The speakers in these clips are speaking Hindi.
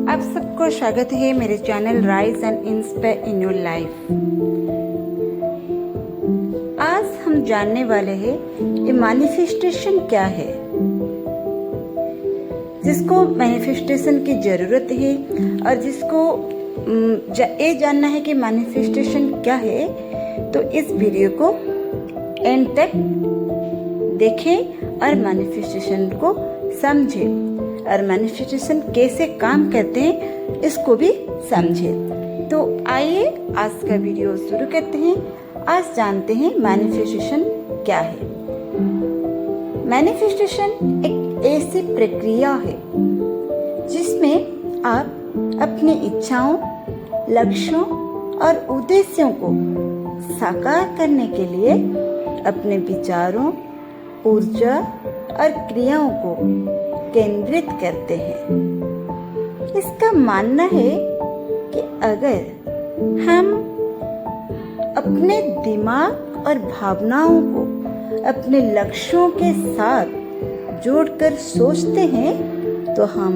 आप सबको स्वागत है मेरे channel rise and inspire in your life. आज हम जानने वाले हैं कि मैनिफेस्टेशन क्या है। जिसको मैनिफेस्टेशन की जरूरत है और जिसको ये जानना है कि मैनिफेस्टेशन क्या है, तो इस वीडियो को एंड तक देखें और मैनिफेस्टेशन को समझें और मैनिफेस्टेशन कैसे काम करते हैं इसको भी समझें। तो आइए आज का वीडियो शुरू करते हैं। आज जानते हैं मैनिफेस्टेशन क्या है। मैनिफेस्टेशन एक ऐसी प्रक्रिया है जिसमें आप अपनी इच्छाओं, लक्ष्यों और उद्देश्यों को साकार करने के लिए अपने विचारों, ऊर्जा और क्रियाओं को केंद्रित करते हैं। इसका मानना है कि अगर हम अपने दिमाग और भावनाओं को अपने लक्ष्यों के साथ जोड़कर सोचते हैं तो हम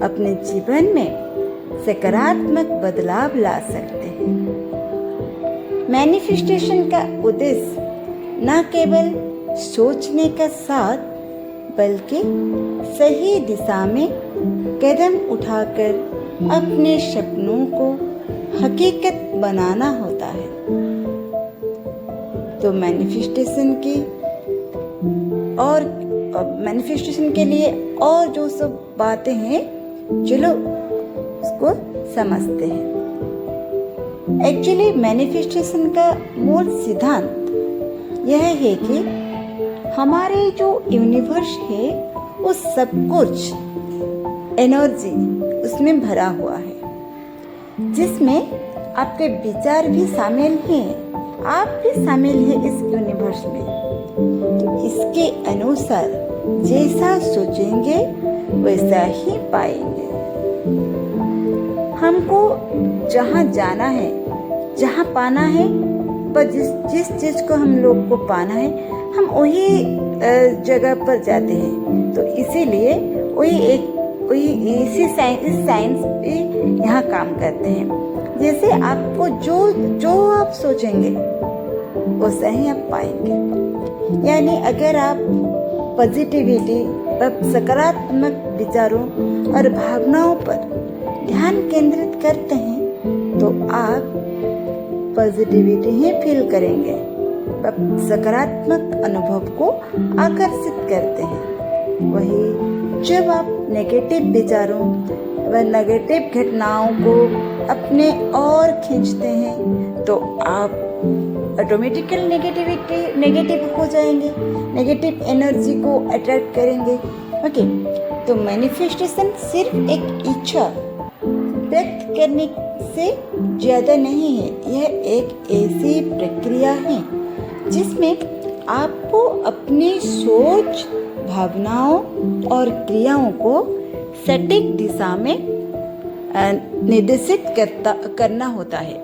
अपने जीवन में सकारात्मक बदलाव ला सकते हैं। मैनिफेस्टेशन का उद्देश्य न केवल सोचने का साथ बल्कि सही दिशा में कदम उठाकर अपने सपनों को हकीकत बनाना होता है। तो मैनिफेस्टेशन के लिए और जो सब बातें हैं, चलो उसको समझते हैं। एक्चुअली मैनिफेस्टेशन का मूल सिद्धांत यह है कि हमारे जो यूनिवर्स है वो सब कुछ एनर्जी उसमें भरा हुआ है, जिसमें आपके विचार भी शामिल हैं, आप भी शामिल हैं इस यूनिवर्स में। तो इसके अनुसार जैसा सोचेंगे वैसा ही पाएंगे। हमको जहाँ जाना है, जहाँ पाना है, पर जिस चीज को हम लोग को पाना है हम वही जगह पर जाते हैं। तो इसीलिए इस साइंस भी यहाँ काम करते हैं। जैसे आपको जो आप सोचेंगे वैसा ही आप पाएंगे। यानी अगर आप पॉजिटिविटी, सकारात्मक विचारों और भावनाओं पर ध्यान केंद्रित करते हैं तो आप पॉजिटिविटी ही फील करेंगे, सकारात्मक अनुभव को आकर्षित करते हैं। वही जब आप नेगेटिव विचारों व नेगेटिव घटनाओं को अपने ओर खींचते हैं तो आप ऑटोमेटिकल नेगेटिव हो जाएंगे, नेगेटिव एनर्जी को अट्रैक्ट करेंगे। ओके, तो मैनिफेस्टेशन सिर्फ एक इच्छा व्यक्त करने से ज्यादा नहीं है। यह एक ऐसी प्रक्रिया है जिसमें आपको अपनी सोच, भावनाओं और क्रियाओं को सटीक दिशा में निर्देशित करना होता है।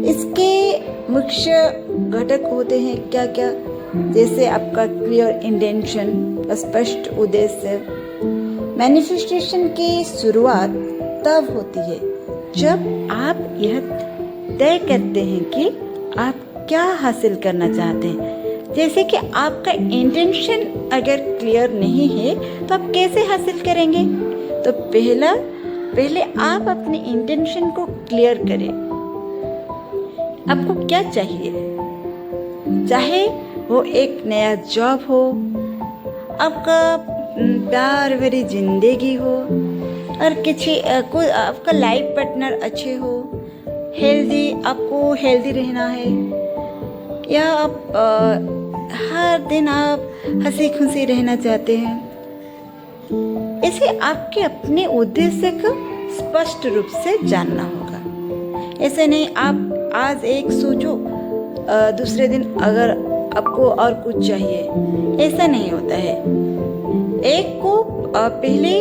इसके मुख्य घटक होते हैं क्या क्या, जैसे आपका क्लियर इंटेंशन, स्पष्ट उद्देश्य। मैनिफेस्टेशन की शुरुआत तब होती है जब आप यह तय करते हैं कि आप क्या हासिल करना चाहते हैं। जैसे कि आपका इंटेंशन अगर क्लियर नहीं है तो आप कैसे हासिल करेंगे। तो पहले आप अपने इंटेंशन को क्लियर करें। आपको क्या चाहिए, चाहे वो एक नया जॉब हो, आपका प्यार भरी जिंदगी हो और कोई आपका लाइफ पार्टनर अच्छे हो, आपको हेल्दी रहना है, या आप हर दिन आप हंसी खुशी रहना चाहते हैं। इसे आपके अपने उद्देश्य को स्पष्ट रूप से जानना होगा। ऐसे नहीं आप आज एक सोचो, दूसरे दिन अगर आपको और कुछ चाहिए, ऐसा नहीं होता है। एक को पहले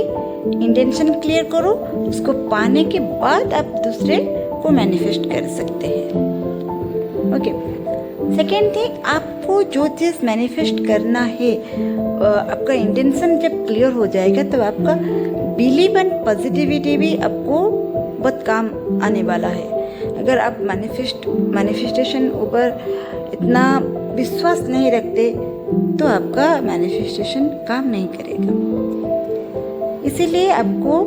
इंटेंशन क्लियर करो, उसको पाने के बाद आप दूसरे को मैनिफेस्ट कर सकते हैं। ओके, सेकेंड थिंग, आपको जो चीज़ मैनिफेस्ट करना है, आपका इंटेंशन जब क्लियर हो जाएगा तब आपका बिलीव इन पॉजिटिविटी भी आपको बहुत काम आने वाला है। अगर आप मैनिफेस्टेशन ऊपर इतना विश्वास नहीं रखते तो आपका मैनिफेस्टेशन काम नहीं करेगा। इसीलिए आपको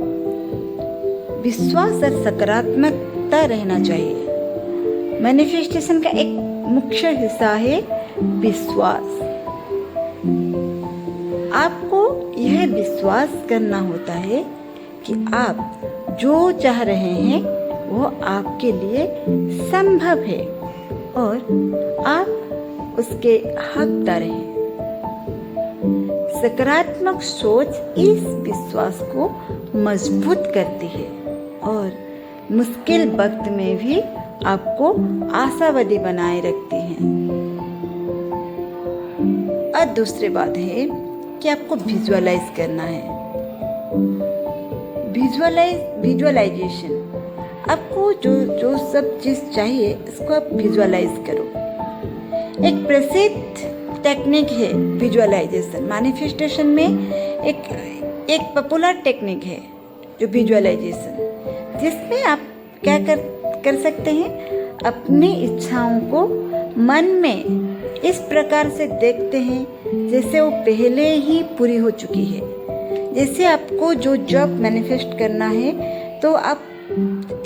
विश्वास और सकारात्मकता रहना चाहिए। मैनिफेस्टेशन का एक मुख्य हिस्सा है विश्वास। आपको यह विश्वास करना होता है कि आप जो चाह रहे हैं वो आपके लिए संभव है और आप उसके हकदार हैं। सकारात्मक सोच इस विश्वास को मजबूत करती है और मुश्किल वक्त में भी आपको आशावादी बनाए रखती है। और दूसरी बात है कि आपको विजुअलाइज करना है। विजुअलाइजेशन, आपको जो सब चीज चाहिए इसको आप विजुअलाइज करो। एक प्रसिद्ध टेक्निक है विजुअलाइजेशन। मैनिफेस्टेशन में एक पॉपुलर टेक्निक है जो विजुअलाइजेशन, जिसमें आप क्या कर सकते हैं, अपनी इच्छाओं को मन में इस प्रकार से देखते हैं जैसे वो पहले ही पूरी हो चुकी है। जैसे आपको जो जॉब मैनिफेस्ट करना है तो आप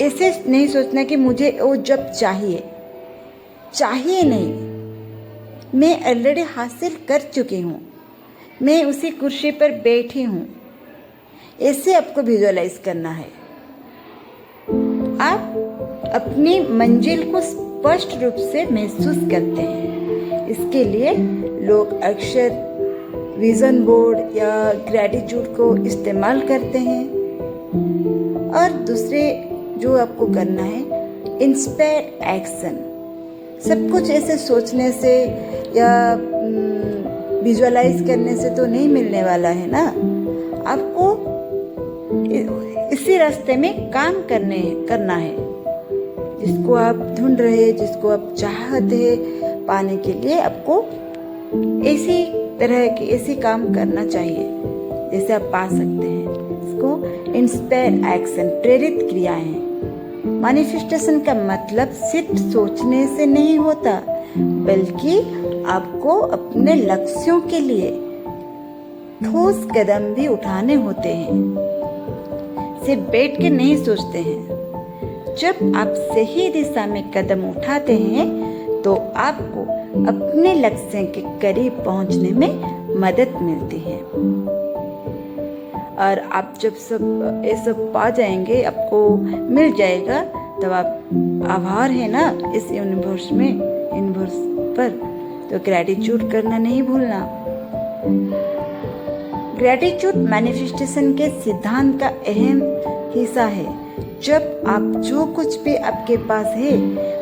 ऐसे नहीं सोचना कि मुझे वो जॉब चाहिए नहीं, मैं ऑलरेडी हासिल कर चुकी हूँ, मैं उसी कुर्सी पर बैठी हूँ। ऐसे आपको विजुअलाइज करना है। आप अपनी मंजिल को स्पष्ट रूप से महसूस करते हैं। इसके लिए लोग अक्सर विजन बोर्ड या ग्रेटिट्यूड को इस्तेमाल करते हैं। और दूसरे जो आपको करना है, इंस्पायर एक्शन। सब कुछ ऐसे सोचने से या विजुअलाइज करने से तो नहीं मिलने वाला है ना। आपको इसी रास्ते में काम करना है। जिसको आप ढूंढ रहे हैं, जिसको आप चाहते हैं पाने के लिए, आपको इसी तरह के ऐसे काम करना चाहिए जैसे आप पा सकते हैं। इसको इंस्पायर एक्शन, प्रेरित क्रियाएं हैं। मैनिफेस्टेशन का मतलब सिर्फ सोचने से नहीं होता, बल्कि आपको अपने लक्ष्यों के लिए ठोस कदम भी उठाने होते हैं। सिर्फ बैठ के नहीं सोचते हैं। जब आप सही दिशा में कदम उठाते हैं तो आपको अपने लक्ष्य के करीब पहुंचने में मदद मिलती है। और आप जब सब ये सब पा जाएंगे, आपको मिल जाएगा, तब आप आभार है ना इस यूनिवर्स पर, तो ग्रेटिट्यूड करना नहीं भूलना। ग्रेटिट्यूड मैनिफेस्टेशन के सिद्धांत का अहम हिस्सा है। जब आप जो कुछ भी आपके पास है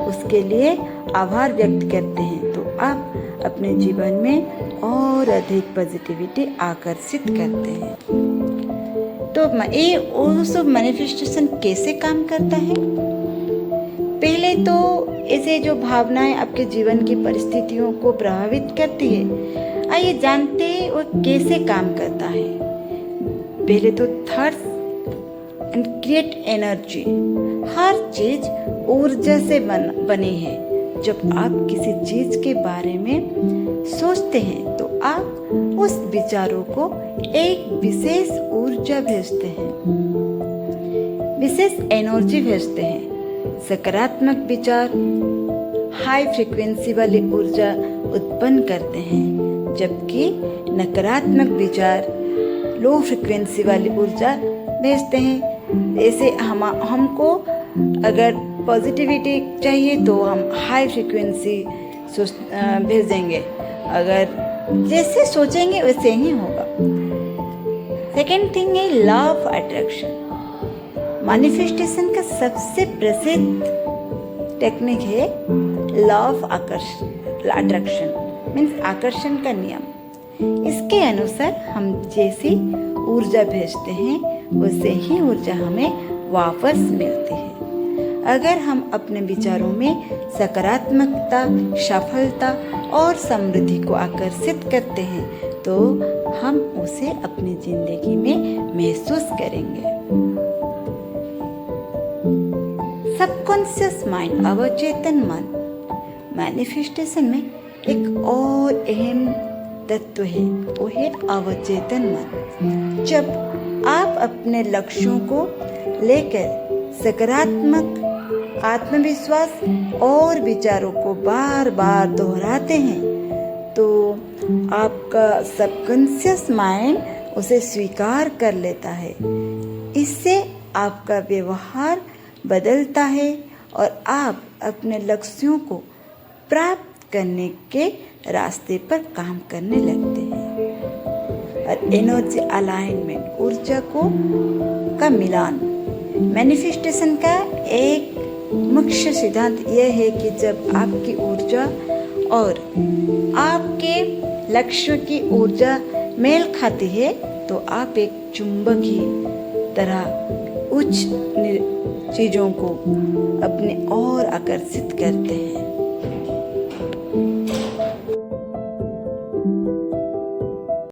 उसके लिए आभार व्यक्त करते हैं तो आप अपने जीवन में और अधिक पॉजिटिविटी आकर्षित करते हैं। तो ये वो सब मैनिफेस्टेशन कैसे काम करता है? पहले तो ऐसे जो भावनाएं आपके जीवन की परिस्थितियों को प्रभावित करती है, आइए जानते हैं वो कैसे काम करता है। पहले तो थॉट्स एंड क्रिएट एनर्जी। हर चीज ऊर्जा से बनी है। जब आप किसी चीज के बारे में सोचते हैं तो आप उस विचारों को एक विशेष ऊर्जा भेजते हैं, विशेष एनर्जी भेजते हैं। सकारात्मक विचार हाई फ्रीक्वेंसी वाली ऊर्जा उत्पन्न करते हैं, जबकि नकारात्मक विचार लो फ्रीक्वेंसी वाली ऊर्जा भेजते हैं। ऐसे हमको अगर पॉजिटिविटी चाहिए तो हम हाई फ्रीक्वेंसी भेजेंगे, अगर जैसे सोचेंगे वैसे ही होगा। सेकेंड थिंग है लॉ ऑफ अट्रैक्शन। मैनिफेस्टेशन का सबसे प्रसिद्ध टेक्निक है लॉ ऑफ अट्रैक्शन, मीन्स आकर्षण का नियम। इसके अनुसार हम जैसी ऊर्जा भेजते हैं वैसे ही ऊर्जा हमें वापस मिलती है। अगर हम अपने विचारों में सकारात्मकता, सफलता और समृद्धि को आकर्षित करते हैं तो हम उसे अपनी जिंदगी में महसूस करेंगे। सबकॉन्शियस माइंड, अवचेतन मन, मैनिफेस्टेशन में एक और अहम तत्व है, वो है अवचेतन मन। जब आप अपने लक्ष्यों को लेकर सकारात्मक आत्मविश्वास और विचारों को बार बार दोहराते हैं तो आपका सबकॉन्शियस माइंड उसे स्वीकार कर लेता है। इससे आपका व्यवहार बदलता है और आप अपने लक्ष्यों को प्राप्त करने के रास्ते पर काम करने लगते हैं। और एनर्जी अलाइनमेंट, ऊर्जा का मिलान, मैनिफेस्टेशन का एक मुख्य सिद्धांत यह है कि जब आपकी ऊर्जा और आपके लक्ष्य की ऊर्जा मेल खाती है तो आप एक चुंबक की तरह उच्च चीजों को अपने ओर आकर्षित करते हैं।